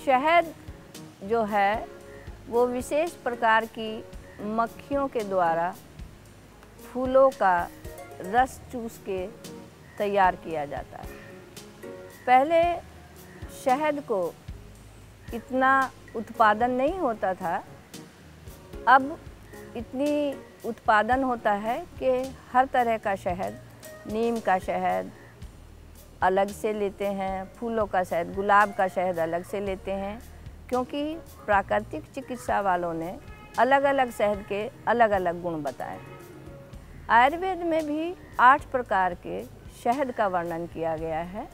शहद जो है वो विशेष प्रकार की मक्खियों के द्वारा फूलों का रस चूस के तैयार किया जाता है। पहले शहद को इतना उत्पादन नहीं होता था, अब इतनी उत्पादन होता है कि हर तरह का शहद, नीम का शहद अलग से लेते हैं, फूलों का शहद, गुलाब का शहद अलग से लेते हैं, क्योंकि प्राकृतिक चिकित्सा वालों ने अलग अलग शहद के अलग अलग गुण बताए। आयुर्वेद में भी 8 प्रकार के शहद का वर्णन किया गया है,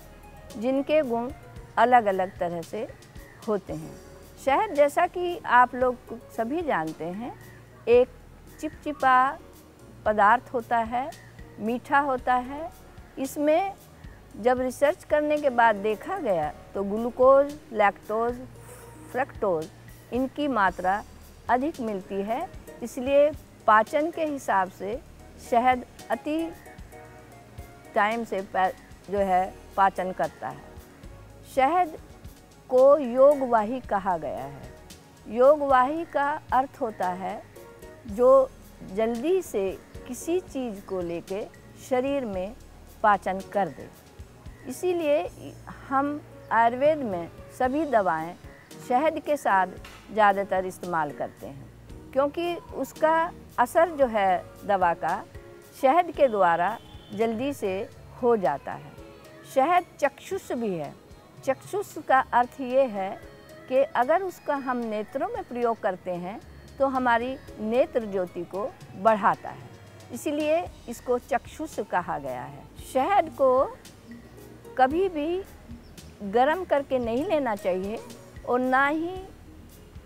जिनके गुण अलग अलग तरह से होते हैं। शहद, जैसा कि आप लोग सभी जानते हैं, एक चिपचिपा पदार्थ होता है, मीठा होता है। इसमें जब रिसर्च करने के बाद देखा गया तो ग्लूकोज, लैक्टोज, फ्रक्टोज इनकी मात्रा अधिक मिलती है, इसलिए पाचन के हिसाब से शहद अति टाइम से जो है पाचन करता है। शहद को योगवाही कहा गया है। योगवाही का अर्थ होता है जो जल्दी से किसी चीज़ को लेके शरीर में पाचन कर दे। इसीलिए हम आयुर्वेद में सभी दवाएं शहद के साथ ज़्यादातर इस्तेमाल करते हैं, क्योंकि उसका असर जो है दवा का शहद के द्वारा जल्दी से हो जाता है। शहद चक्षुष भी है। चक्षुष का अर्थ ये है कि अगर उसका हम नेत्रों में प्रयोग करते हैं तो हमारी नेत्र ज्योति को बढ़ाता है, इसीलिए इसको चक्षुष कहा गया है। शहद को कभी भी गर्म करके नहीं लेना चाहिए और ना ही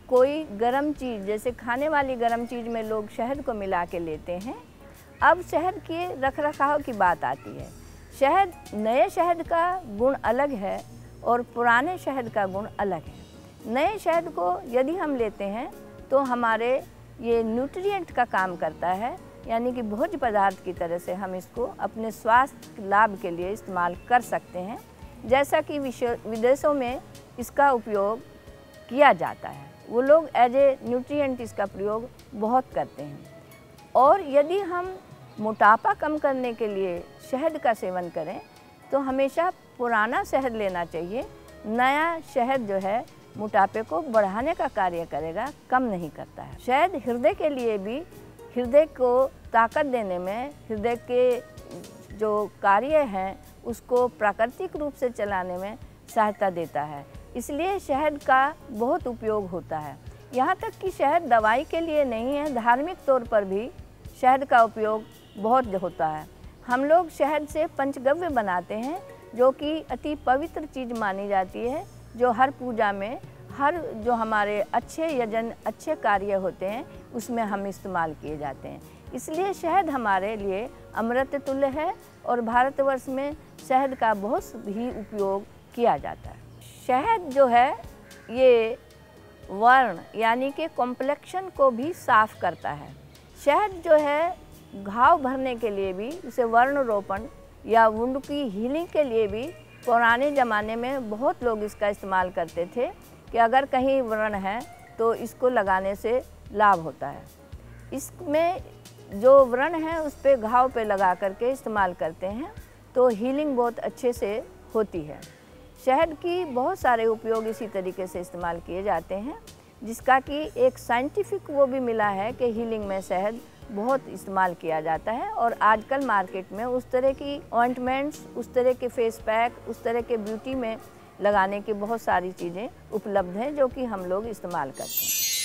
कोई गर्म चीज़, जैसे खाने वाली गर्म चीज़ में लोग शहद को मिला के लेते हैं। अब शहद के रखरखाव की बात आती है। शहद, नए शहद का गुण अलग है और पुराने शहद का गुण अलग है। नए शहद को यदि हम लेते हैं तो हमारे ये न्यूट्रिएंट का काम करता है, यानी कि भोज्य पदार्थ की तरह से हम इसको अपने स्वास्थ्य लाभ के लिए इस्तेमाल कर सकते हैं, जैसा कि विदेशों में इसका उपयोग किया जाता है। वो लोग एज ए न्यूट्रिएंट इसका प्रयोग बहुत करते हैं। और यदि हम मोटापा कम करने के लिए शहद का सेवन करें तो हमेशा पुराना शहद लेना चाहिए। नया शहद जो है मोटापे को बढ़ाने का कार्य करेगा, कम नहीं करता है। शहद हृदय के लिए भी, हृदय को ताकत देने में, हृदय के जो कार्य हैं उसको प्राकृतिक रूप से चलाने में सहायता देता है, इसलिए शहद का बहुत उपयोग होता है। यहाँ तक कि शहद दवाई के लिए नहीं है, धार्मिक तौर पर भी शहद का उपयोग बहुत होता है। हम लोग शहद से पंचगव्य बनाते हैं, जो कि अति पवित्र चीज़ मानी जाती है, जो हर पूजा में, हर जो हमारे अच्छे यजन, अच्छे कार्य होते हैं उसमें हम इस्तेमाल किए जाते हैं। इसलिए शहद हमारे लिए अमृत तुल्य है और भारतवर्ष में शहद का बहुत ही उपयोग किया जाता है। शहद जो है ये वर्ण यानी कि कॉम्प्लेक्शन को भी साफ करता है। शहद जो है घाव भरने के लिए भी, इसे वर्ण रोपण या वुंड की हीलिंग के लिए भी पुराने ज़माने में बहुत लोग इसका इस्तेमाल करते थे कि अगर कहीं व्रण है तो इसको लगाने से लाभ होता है। इसमें जो व्रण है उस पर घाव पे लगा करके इस्तेमाल करते हैं तो हीलिंग बहुत अच्छे से होती है। शहद की बहुत सारे उपयोग इसी तरीके से इस्तेमाल किए जाते हैं, जिसका कि एक साइंटिफिक वो भी मिला है कि हीलिंग में शहद बहुत इस्तेमाल किया जाता है। और आजकल मार्केट में उस तरह की ऑइंटमेंट्स, उस तरह के फेस पैक, उस तरह के ब्यूटी में लगाने की बहुत सारी चीज़ें उपलब्ध हैं जो कि हम लोग इस्तेमाल करते हैं।